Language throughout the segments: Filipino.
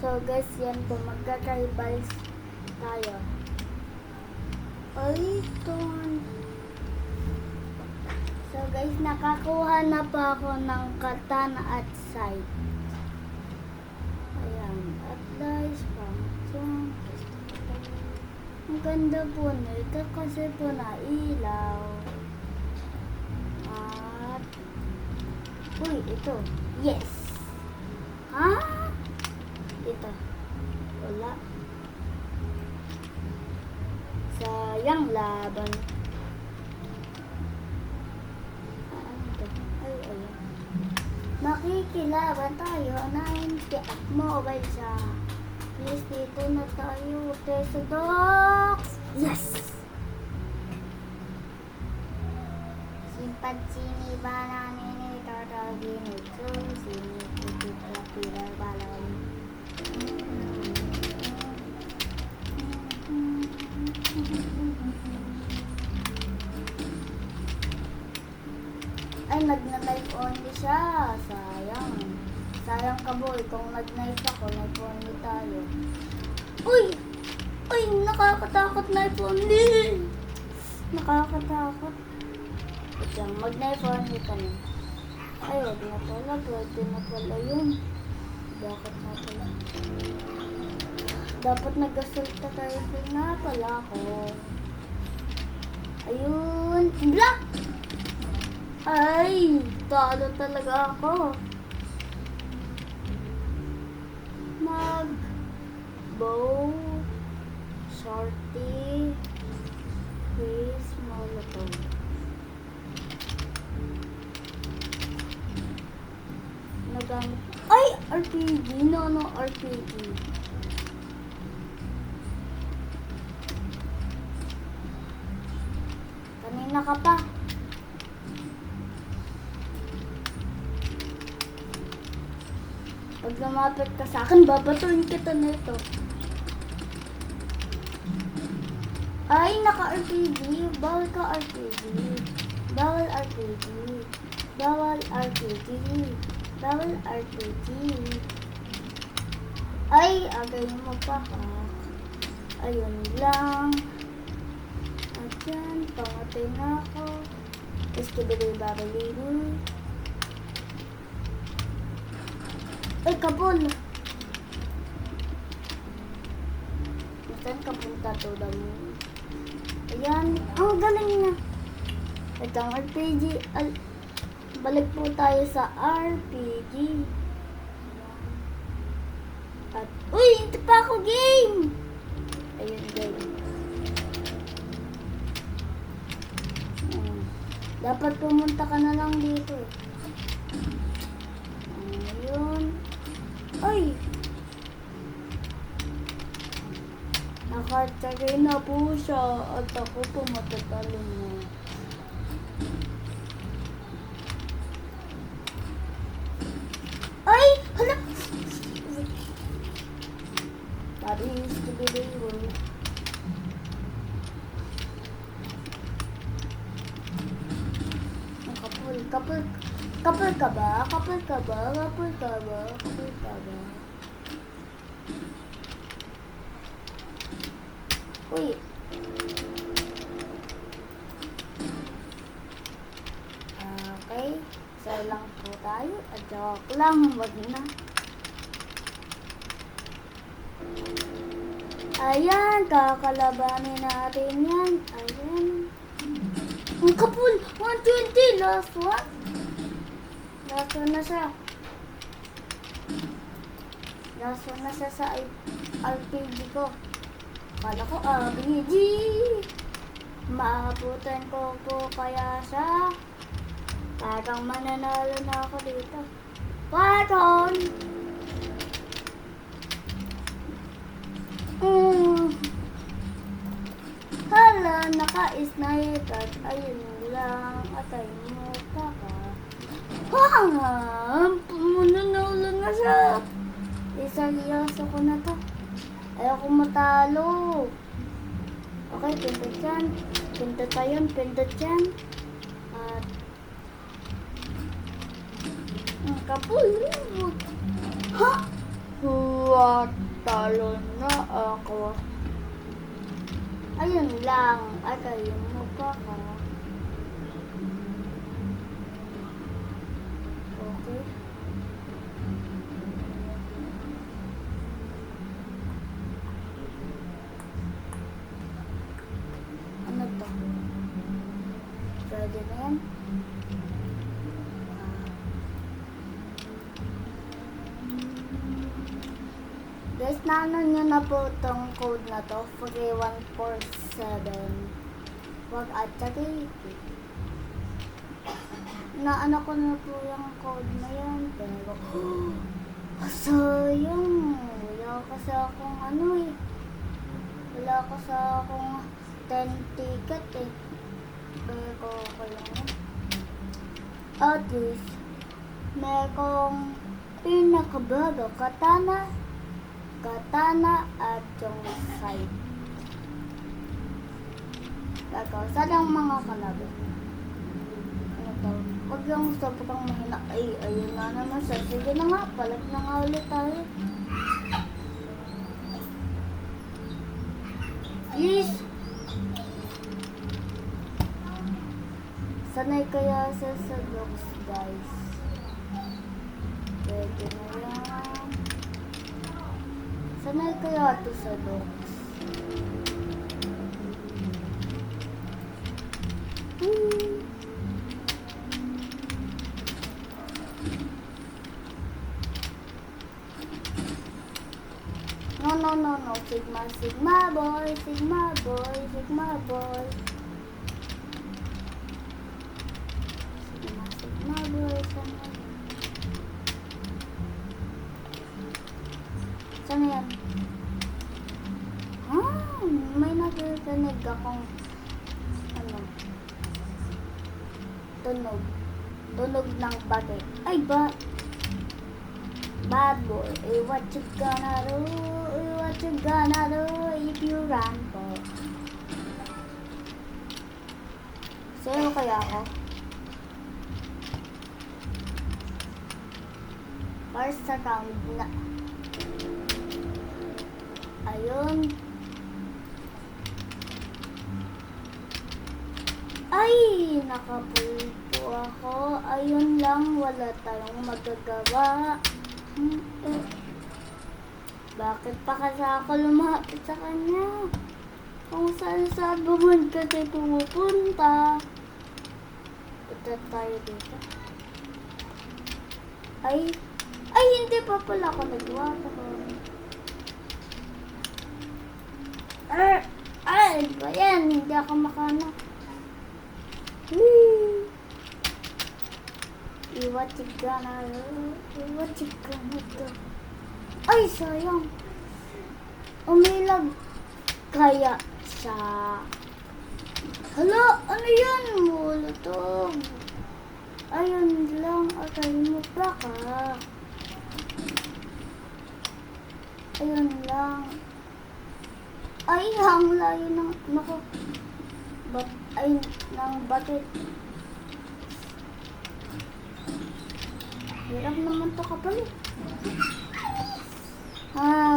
So guys, yan po, magka-tribals tayo. Ay, ito. So guys, nakakuha na pa ako ng katana at side. Ayan, at guys pa. So, ang ganda po nito kasi po na ilaw. At, uy, ito. Yes! Ha? Ito. Wala. Sayang laban. Makikilaban tayo na hindi at mobile sa please dito na tayo sa dogs. Yes! Simpan sini banana ni tatawagin ito sini kita pilar balon. Ay, nag-knife only siya. Sayang. Sayang ka boy. Kung nag-knife ako, knife only tayo. Uy! Uy! Nakakatakot knife only! Nakakatakot. Ito lang, mag-knife only ka na. Ay, wag na pala. Pwede na pala yun. Bakit na pala? Dapat nag-asulta tayo. Na pala ako. Ayun. Block! Ay, talo talaga ako. Bow, shorty, face, molotov. Nagamit. Ay, RPG. No, RPG. Kanina ka pa. Pag lumapit ka sa akin, babatuin kita nito. Ay, naka-RPG. Bawal ka RPG. Bawal RPG. Bawal RPG. Bawal RPG. Ay, agay mo pa ka. Ayun lang. At yan, pangatay na ako. Tapos kibili-babalibu. Ay, kabul! Saan ka punta to damo? Ayan. Ang galing na. Ito ang RPG. Balik po tayo sa RPG. At, uy! Ito pa ako game! Ayun, game. Dapat pumunta ka na lang dito. Ayun. Ay! Nakatagay na po siya at ako po matatalo mo. Ay! Hala! Paris to be the world. Kapal ka ba? Kapal ka ba? Kapal ka ba? Kapal ka ba? Uy! Okay. Isa lang po tayo. Joke lang. Wag na. Ayan. Kakalabanin natin yan. Ayan. Ang kapul! 120! Last one? Last one na siya. Last one na siya sa RPG ko. Kala ko RPG. Maabutan ko po kaya siya. Parang mananalo na ako dito. Parang! Hala, naka-sniper. Ayun lang. Atay mo pa ka. Mananalo na siya. Iseryoso ko na to. Ayoko matalo. Okay, pindot yan. Pindot tayo, pindot yan. At kapul. Ha? Huwag talo na ako. Ayun lang. Ay, kayo mo pa ka. Okay. Ano to? Pwede na yan? Guys, naano nyo na po itong code na to, 4147. Huwag at sakit. Naano ko na po yung code na yan, pero sayang. Wala kasi akong ano eh. Wala kasi akong 10 ticket eh. Kaya ko lang yan. At least, merong pinakabago katana at yung side. Gagawa. Saan ang mga kalabi? Ano to? Huwag yung sobrang mahina. Ay, ayun na naman siya. Sige na nga, palag na nga ulit tayo. Please! Sanay kaya sa looks, guys. Pwede na yan. Sanay kaya ito sa looks. No. Sigma boy. Sigma boy, sana yan? May nagrinig akong ano, tunog ng bagay. Ay, bad boy, what you gonna do if you run for? Sayo kaya ako? First round na. Ayun. Ay, nakapulpo ako. Ayun lang, wala tayong magagawa. Bakit pa kasi ako lumapit sa kanya? Kung saan buwan kasi pumupunta. Punta tayo dito. Ay, hindi pa pala ako nagwapo. Ay, ba yan? Hindi ako makana. What you gonna do? Ay, sayang. Umilag kaya siya. Hala, ano yan? Molotov. Ayun lang, atay mo pa ka. Ayun lang. Ay, ang layo ng, nako. Ng bakit? Hirap naman to kapal.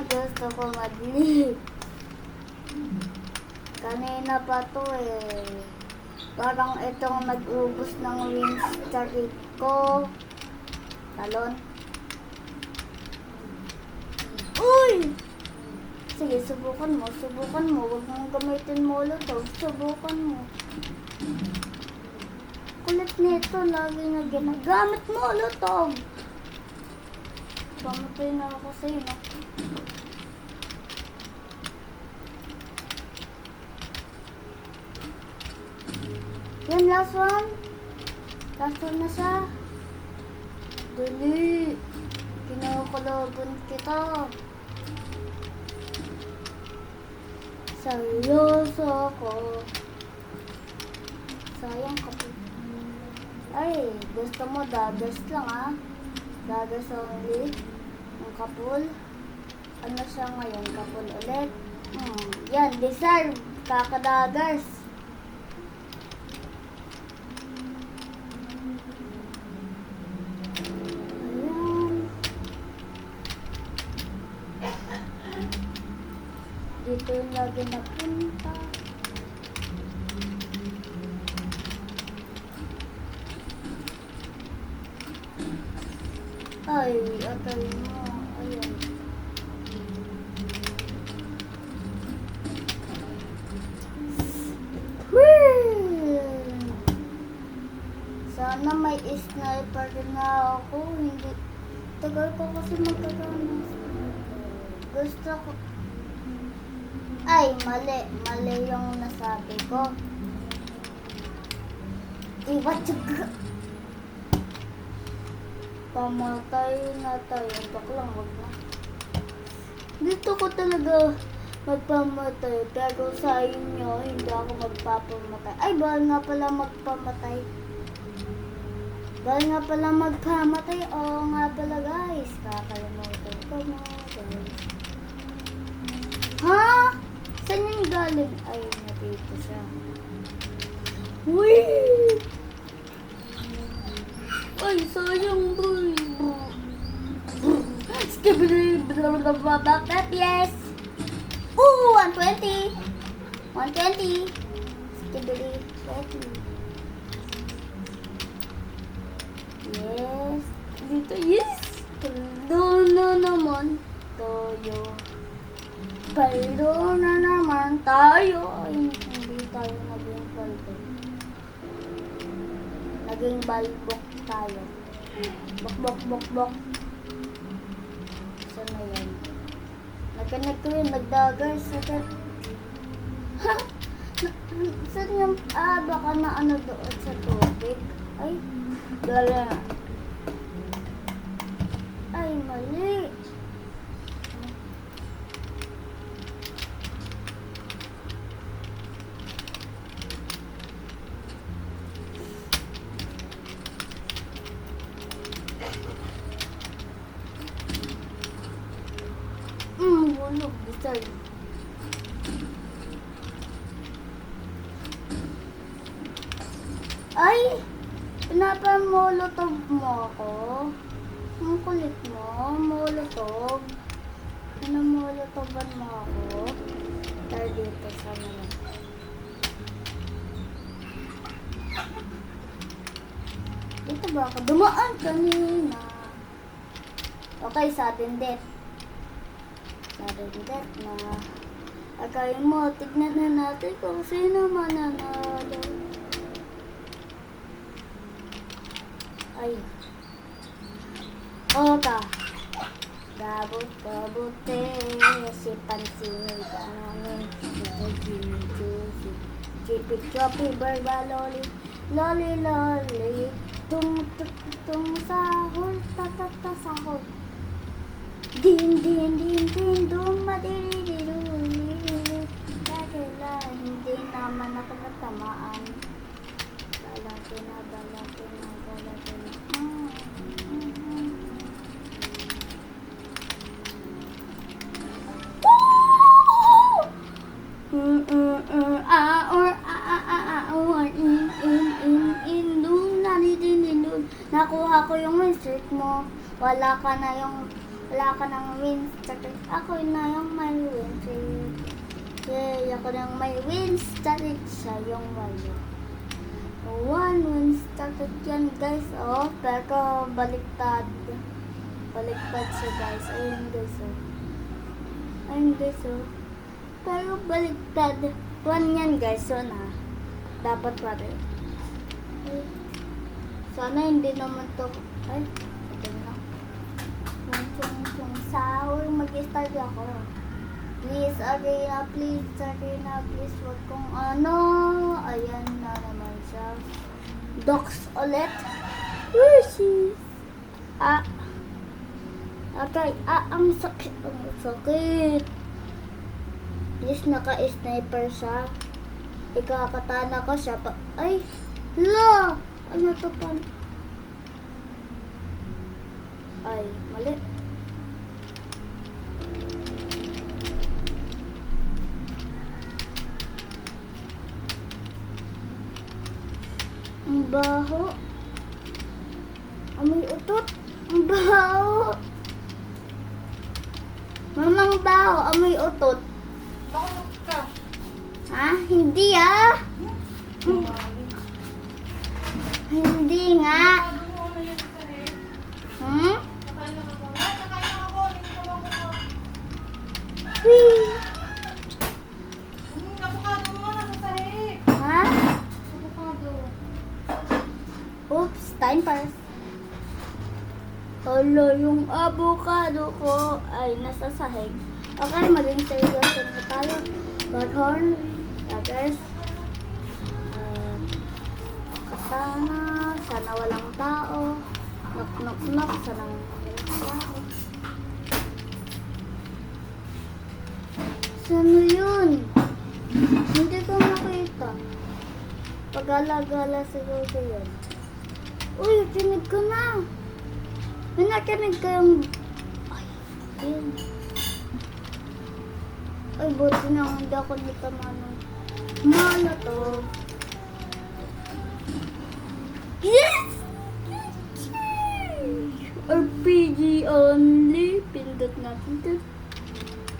Gusto ko madlip. Kanina pa to eh. Parang itong nag-ubos ng wings streak ko. Talon. Uy! Sige, subukan mo. Huwag mong gamitin molotov. Subukan mo. Kulit nito, lagi na ginagamit molotov. Pamatay na ako sa'yo, no? Yan, last one. Last one na siya. Dali. Kinakalaban kita. Seryoso ako. Sayang kapit. Ay, gusto mo daggers lang ah. Daggers only. Ang kapul. Ano siya ngayon? Kapul ulit. Yan, deserve. Kakadaggers. Ayan. Dito yung lagi napunta. Ay, atay mo. Ayan. Sana may sniper na ako. Hindi. Tagal ko kasi magkakaroon ng sniper. Gusto ko. Ay, mali. Mali yung nasabi ko. Iba tsaga. Pamatay na tayo. Baklang wag na. Dito ko talaga magpamatay. Pero sa inyo, hindi ako magpapamatay. Ay, bawal nga pala magpamatay. Bawal nga pala magpamatay. Oo nga pala guys. Kakalimutan ko mo guys. Ha? Saan yung galing? Ay, natito siya. Wee! Ay, sayang boy. Yes! Ooh, 120! 120! Skibidi, 20. Yes! Dito, yes! Paldo na naman tayo. Paldo na naman tayo. Ay, hindi tayo naging paldo. Naging balbok tayo. Bok, bok, bok, bok. Saan na yan? Nagkanig ko yun, nagdagger. Ha? Saan yung, baka na ano doon sa tubig. Ay, dala. Ay, mali. Bulog, bitay. Ay! Pinapamolotov mo ako. Ang kulit mo, molotov. Pinamolotovan mo ako. Tayo dito sa mga. Dito ba ako? Dumaan kanina. Okay, sudden death. Sudden death na. Akay mo, tignan na natin kung sino mananalo. Ay. Oka. Gabot, gabote. Si Pansini, kananin. Chipi, chopi, barba, loli. Loli, loli. Tung, sahol, tatata, sahol. Din, din, din, din, dumadiri-diruli. Kaya hindi naman ako natamaan. Balate na. Nakuha ko yung win streak mo. Wala ka ng win streak. Ako na yung may win streak. Yay, ako na yung may win streak. Siya yung wala. One win streak yan guys. Oh, pero baliktad. Baliktad siya guys. Ayun guys oh. Pero baliktad. One yan guys. So na. Dapat pa rin. Sana hindi naman to. Ay, ito na. Yung sahur, mag-start ako. Please, Arena, please. Wag kong ano. Ayan na naman siya. Docs ulit. Where is she? Okay. Ang sakit. Please, naka-sniper siya. Ikakatana ko siya. Ay, la! Ano to pa? Ay, mali. Ang baho. Amoy utot. Ang baho. Mamang baho, amoy utot. Nakulog ka. Ha? Hindi ah. Hindi nga. Ano mo yan sa rin? Hmm? Nakain lang ako. Ay, nakain lang ako. Hindi ko lang ako. Whee! Avocado mo nasa sahig. Ha? Avocado. Oops, time pass. Hala, yung avocado ko ay nasa sahig. Okay, maging seryoso na tayo. Godhorn, guys. Katana, sana walang tao. Knock, knock, knock, sana walang tao. Saan yun? Hindi ko makita. Pag-alagala siguro yun. Uy, tinig ko na. May nakinig kayong... Ay, yun. Ay, buti na hindi ako nitama ng mala to. Yes! RPG only. Pindot natin to.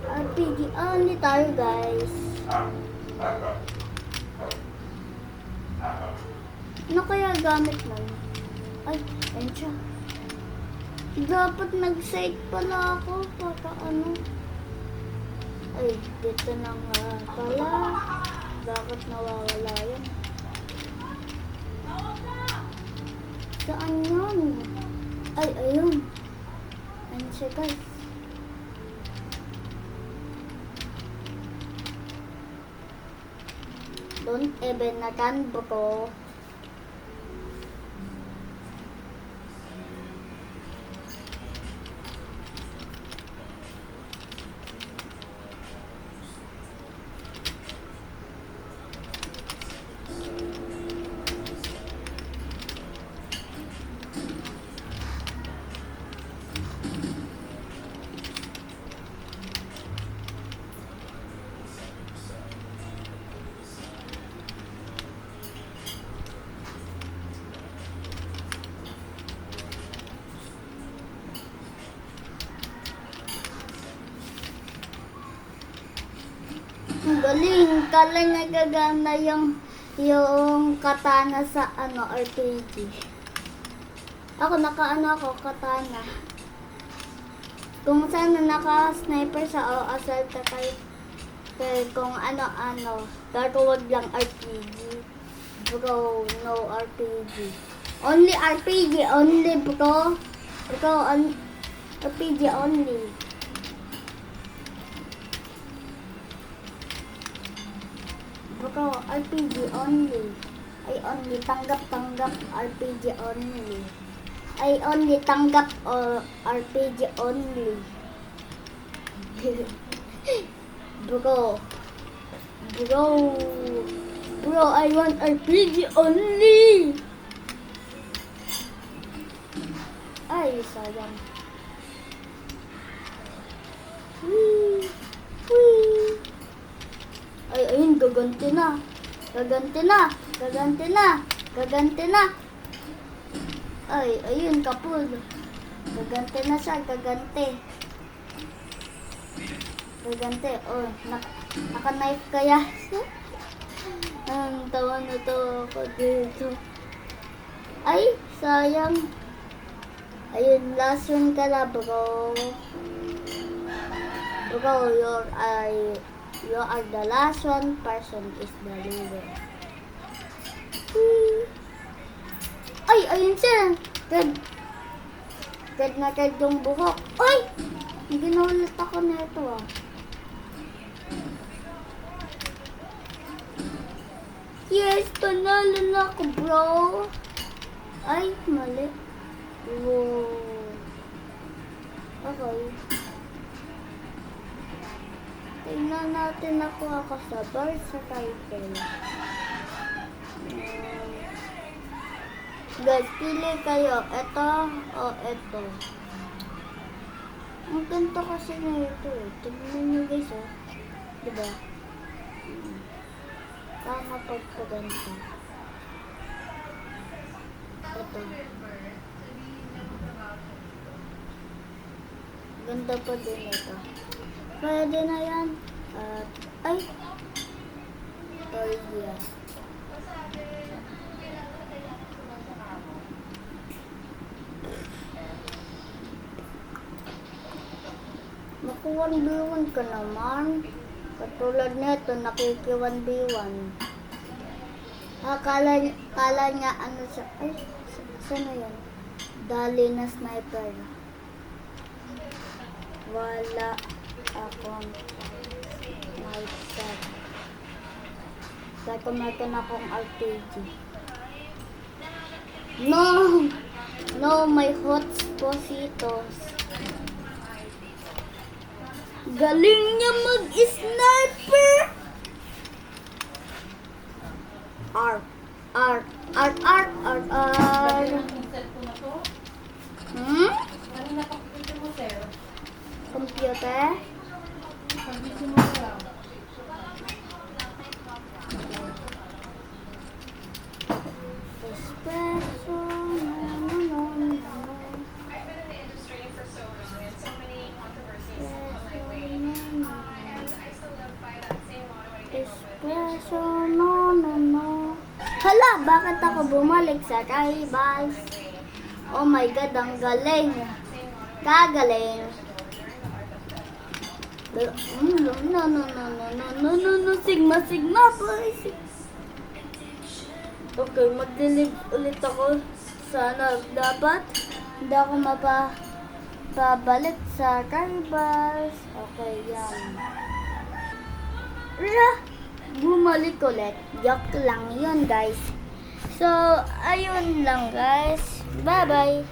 RPG only tayo, guys. Ano kaya gamit lang? Ay, ayun siya. Dapat nag-site pala ako para ano. Ay, dito na nga pala. Bakit nawawala yun? Saan yun? Ay, ayun. Ayun siya, guys. Don't even natan, bro. Ang galing. Kala nagagana yung katana sa ano, RPG. Ako, ako, katana. Kung sana naka-sniper sa o assault kay kung ano-ano. Pero wag lang RPG. Bro, no RPG. Only RPG, only bro. RPG only. Bro, RPG only. I only tanggap RPG only. I only tanggap RPG only. Bro, I want RPG only. Ay, sayang. Whee! Whee! Ay, ayun, gaganti na. Ay, ayun, kapul. Gaganti na siya, gaganti. Oh, naka-knife kaya siya. Ang tawa na to ako dito. Ay, sayang. Ayun, last one ka na, bro. Bro, you are the last one person is the leader. Ay, ayun siya. Red na red yung buhok. Ay! Ginaulit ako na ito ah. Yes, panalo na ako, bro. Ay, mali. Wow. Okay. Tingnan natin ako sa bar sa title. Guys, pili kayo. Ito o ito. Ang ganda kasi na ito eh. Tingnan nyo guys oh. Diba? Tama pagpaganda. Ito. Ganda pa din ito. Pwede na yan. At, ay! Oh, yeah. Naku, 1v1 ka naman. Katulad nito, nakiki 1v1. Kala niya ano siya. Ay, saan na yan? Dali na sniper. Wala akong sniper. Kaya kumakan akong RPG. No! No, may hot positos. Galing niya mag-sniper! Art, art, art, art, art, art. Yung cellphone na to. Hmm? Kanina pa computer mo, sir. Computer? Pag-video mo lang. Espresso, no, no, no, no. I've been in the industry for so long and so many controversies come my way. And I still live by that same motto I came up with. Espresso, no, no, no. Hala, bakit ako bumalik sa rivals? Oh my God, ang galing. Kagaling. No, no, no, no, no, no, no, no, no, sigma, sigma, boys. Okay, mag-delete ulit ako. Sana dapat hindi ako mapabalik sa rivals. Okay, yan. Bumalik ulit. Joke lang yun, guys. So, ayun lang, guys. Bye-bye.